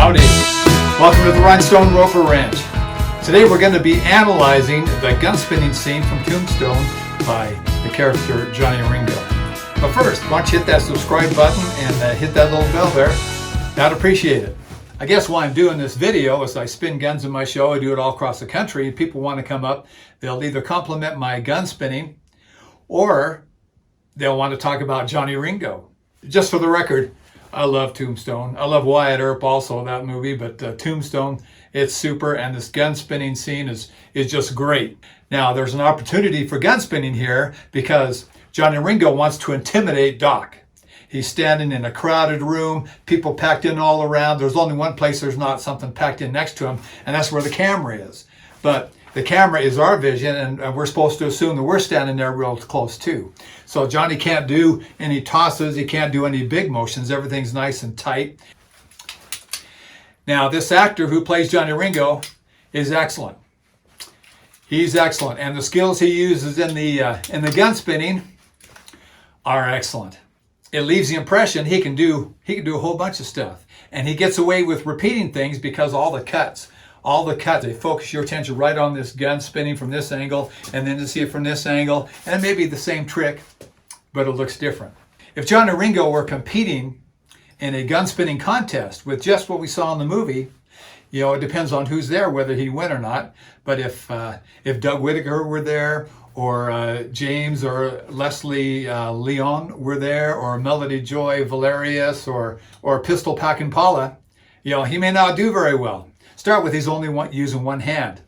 Howdy. Welcome to the Rhinestone Roper Ranch. Today we're going to be analyzing the gun spinning scene from Tombstone by the character Johnny Ringo. But first, why don't you hit that subscribe button and hit that little bell there. I'd appreciate it. I guess why I'm doing this video is I spin guns in my show. I do it all across the country. People want to come up. They'll either compliment my gun spinning or they'll want to talk about Johnny Ringo. Just for the record, I love Tombstone. I love Wyatt Earp also, that movie, but Tombstone, it's super, and this gun spinning scene is just great. Now, there's an opportunity for gun spinning here because Johnny Ringo wants to intimidate Doc. He's standing in a crowded room, people packed in all around. There's only one place there's not something packed in next to him, and that's where the camera is. But the camera is our vision, and we're supposed to assume that we're standing there real close too. So Johnny can't do any tosses, he can't do any big motions, everything's nice and tight. Now, this actor who plays Johnny Ringo is excellent. He's excellent, and the skills he uses in the gun spinning are excellent. It leaves the impression he can do a whole bunch of stuff, and he gets away with repeating things because all the cuts, they focus your attention right on this gun spinning from this angle, and then to see it from this angle, and it may be the same trick, but it looks different. If Johnny Ringo were competing in a gun spinning contest with just what we saw in the movie, you know, it depends on who's there, whether he'd win or not. But if Doug Whittaker were there, or James or Leslie Leon were there, or Melody Joy Valerius, or Pistol Pack Impala, you know, he may not do very well. Start with he's only using one hand.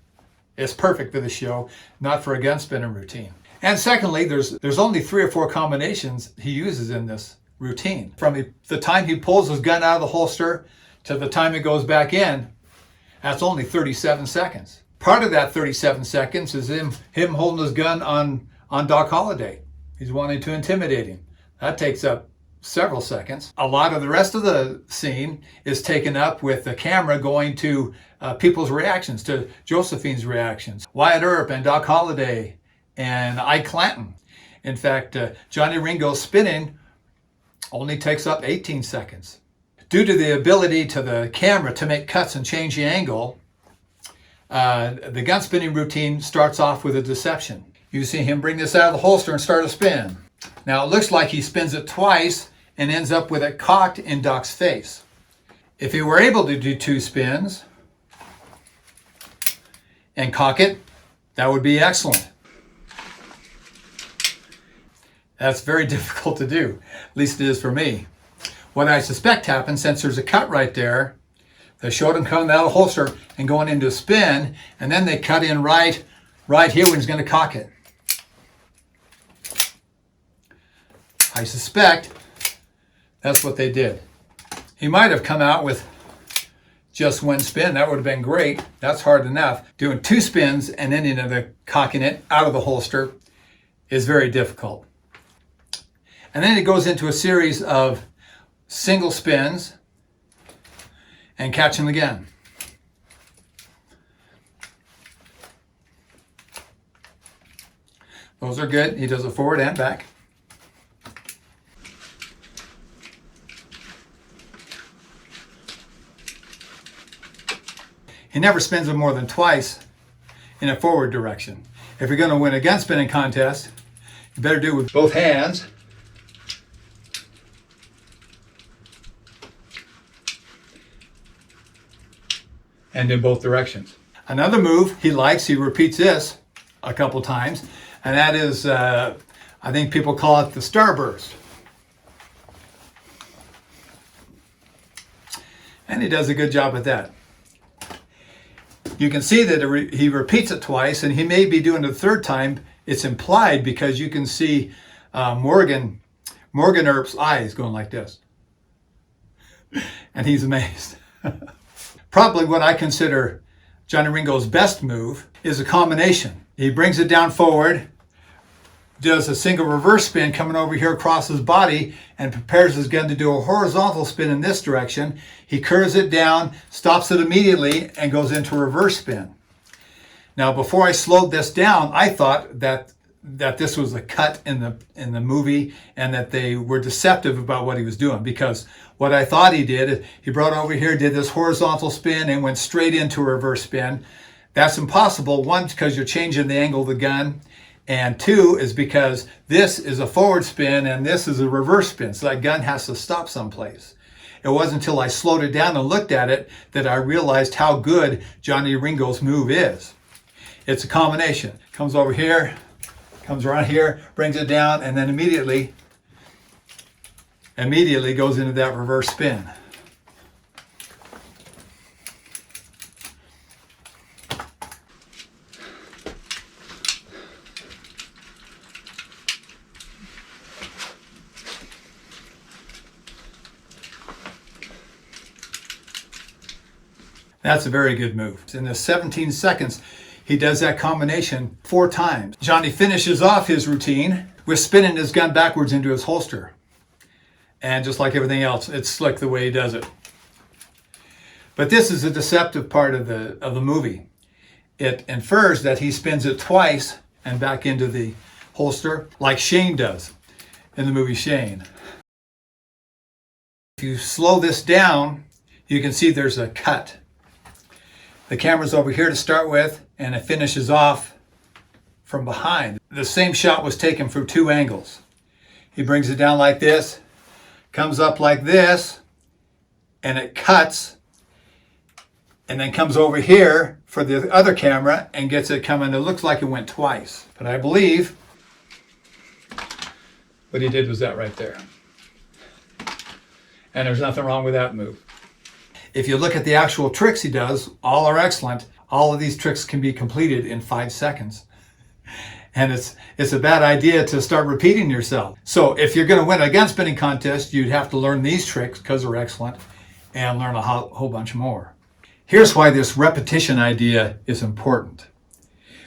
It's perfect for the show, not for a gun spinning routine. And secondly, there's only 3 or 4 combinations he uses in this routine. From the time he pulls his gun out of the holster to the time it goes back in, that's only 37 seconds. Part of that 37 seconds is him holding his gun on Doc Holliday. He's wanting to intimidate him. That takes up several seconds. A lot of the rest of the scene is taken up with the camera going to people's reactions, to Josephine's reactions, Wyatt Earp and Doc Holliday and Ike Clanton. In fact, Johnny Ringo's spinning only takes up 18 seconds. Due to the ability to the camera to make cuts and change the angle, the gun spinning routine starts off with a deception. You see him bring this out of the holster and start a spin. Now it looks like he spins it twice and ends up with it cocked in Doc's face. If he were able to do 2 spins and cock it, that would be excellent. That's very difficult to do, at least it is for me. What I suspect happened, since there's a cut right there, they showed him coming out of the holster and going into a spin, and then they cut in right here when he's going to cock it. I suspect that's what they did. He might have come out with just 1 spin. That would have been great. That's hard enough. Doing 2 spins and then cocking it out of the holster is very difficult. And then it goes into a series of single spins and catch him again. Those are good. He does it forward and back. He never spins it more than twice in a forward direction. If you're going to win a gun spinning contest, you better do it with both hands. And in both directions. Another move he likes, he repeats this a couple times, and that is, I think people call it the starburst. And he does a good job at that. You can see that he repeats it twice, and he may be doing it the 3rd time. It's implied because you can see Morgan Earp's eyes going like this. And he's amazed. Probably what I consider Johnny Ringo's best move is a combination. He brings it down forward, does a single reverse spin coming over here across his body, and prepares his gun to do a horizontal spin in this direction. He curves it down, stops it immediately, and goes into a reverse spin. Now, before I slowed this down, I thought that that this was a cut in the movie and that they were deceptive about what he was doing, because what I thought he did, he brought over here, did this horizontal spin and went straight into a reverse spin. That's impossible. One, because you're changing the angle of the gun, and two is because this is a forward spin and this is a reverse spin, so that gun has to stop someplace. It wasn't until I slowed it down and looked at it that I realized how good Johnny Ringo's move is. It's a combination. Comes over here, comes around here, brings it down, and then immediately goes into that reverse spin. That's a very good move. In the 17 seconds, he does that combination 4 times. Johnny finishes off his routine with spinning his gun backwards into his holster. And just like everything else, it's slick the way he does it. But this is a deceptive part of the movie. It infers that he spins it twice and back into the holster, like Shane does in the movie Shane. If you slow this down, you can see there's a cut. The camera's over here to start with, and it finishes off from behind. The same shot was taken from 2 angles. He brings it down like this, comes up like this, and it cuts, and then comes over here for the other camera and gets it coming. It looks like it went twice, but I believe what he did was that right there. And there's nothing wrong with that move. If you look at the actual tricks he does, all are excellent. All of these tricks can be completed in 5 seconds. And it's a bad idea to start repeating yourself. So if you're going to win a gun spinning contest, you'd have to learn these tricks because they're excellent and learn a whole bunch more. Here's why this repetition idea is important.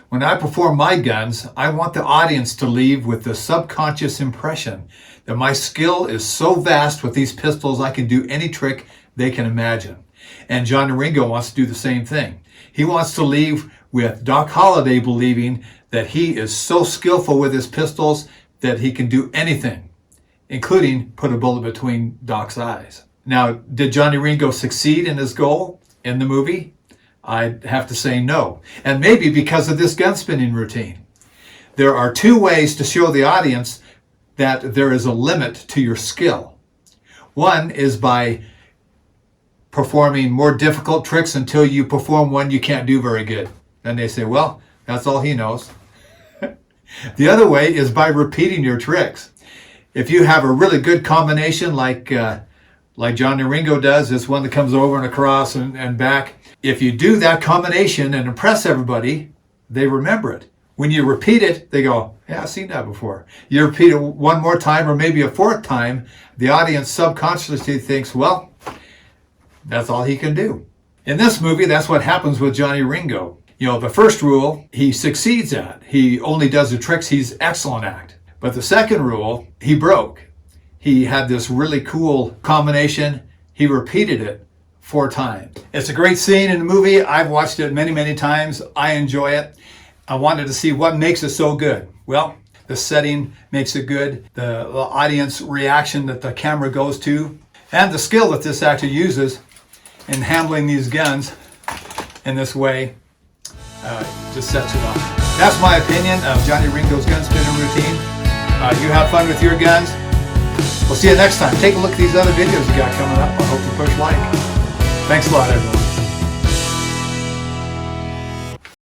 When I perform my guns, I want the audience to leave with the subconscious impression that my skill is so vast with these pistols I can do any trick they can imagine. And Johnny Ringo wants to do the same thing. He wants to leave with Doc Holliday believing that he is so skillful with his pistols that he can do anything, including put a bullet between Doc's eyes. Now, did Johnny Ringo succeed in his goal in the movie? I'd have to say no. And maybe because of this gun spinning routine. There are 2 ways to show the audience that there is a limit to your skill. One is by performing more difficult tricks until you perform one you can't do very good. Then they say, well, that's all he knows. The other way is by repeating your tricks. If you have a really good combination like Johnny Ringo does, this one that comes over and across and back, if you do that combination and impress everybody, they remember it. When you repeat it, they go, yeah, I've seen that before. You repeat it one more time or maybe a 4th time, the audience subconsciously thinks, well, that's all he can do. In this movie, that's what happens with Johnny Ringo. You know, the first rule, he succeeds at. He only does the tricks he's excellent at. But the second rule, he broke. He had this really cool combination. He repeated it 4 times. It's a great scene in the movie. I've watched it many, many times. I enjoy it. I wanted to see what makes it so good. Well, the setting makes it good. The audience reaction that the camera goes to, and the skill that this actor uses in handling these guns in this way just sets it off. That's my opinion of Johnny Ringo's gun spinning routine. You have fun with your guns. We'll see you next time. Take a look at these other videos you got coming up. I hope you push like. Thanks a lot, everyone.